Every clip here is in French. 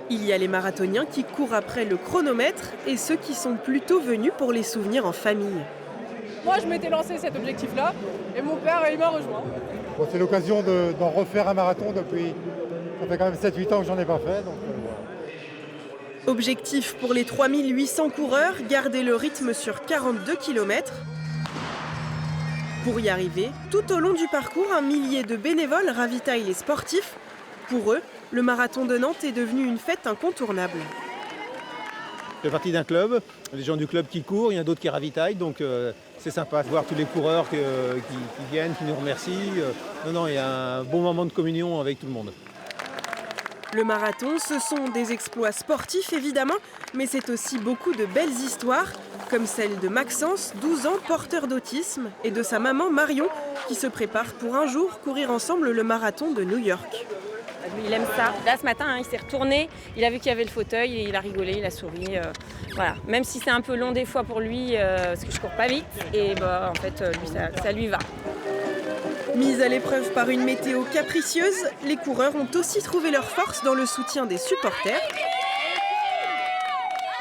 Il y a les marathoniens qui courent après le chronomètre et ceux qui sont plutôt venus pour les souvenirs en famille. Moi, je m'étais lancé cet objectif-là et mon père, il m'a rejoint. Bon, c'est l'occasion d'en refaire un marathon depuis. Ça fait quand même 7-8 ans que j'en ai pas fait. Voilà. Objectif pour les 3800 coureurs, garder le rythme sur 42 km. Pour y arriver, tout au long du parcours, un millier de bénévoles ravitaillent les sportifs. Pour eux, le marathon de Nantes est devenu une fête incontournable. Je fais partie d'un club, les gens du club qui courent, il y en a d'autres qui ravitaillent, donc c'est sympa de voir tous les coureurs qui viennent, qui nous remercient. Il y a un bon moment de communion avec tout le monde. Le marathon, ce sont des exploits sportifs évidemment, mais c'est aussi beaucoup de belles histoires, comme celle de Maxence, 12 ans, porteur d'autisme, et de sa maman Marion, qui se prépare pour un jour courir ensemble le marathon de New York. Lui, il aime ça. Là, ce matin, il s'est retourné, il a vu qu'il y avait le fauteuil, et il a rigolé, il a souri. Voilà. Même si c'est un peu long des fois pour lui, parce que je cours pas vite, et en fait, lui, ça lui va. Mis à l'épreuve par une météo capricieuse, les coureurs ont aussi trouvé leur force dans le soutien des supporters.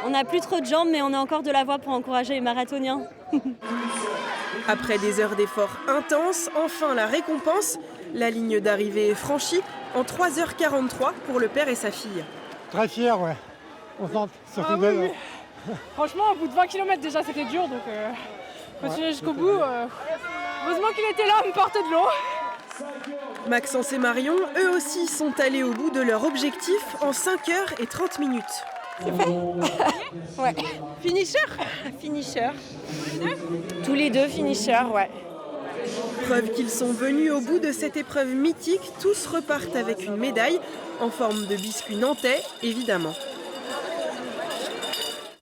On n'a plus trop de jambes, mais on a encore de la voix pour encourager les marathoniens. Après des heures d'efforts intenses, enfin la récompense. La ligne d'arrivée est franchie en 3h43 pour le père et sa fille. Très fier, ouais. On sent surtout Ah, oui. Franchement, au bout de 20 km déjà, c'était dur, donc continuer jusqu'au bout. Heureusement qu'il était là à me porter de l'eau. Maxence et Marion, eux aussi, sont allés au bout de leur objectif en 5h30. C'est fait. Ouais. Finisher. Tous les deux finishers, ouais. Preuve qu'ils sont venus au bout de cette épreuve mythique, tous repartent avec une médaille en forme de biscuit nantais, évidemment.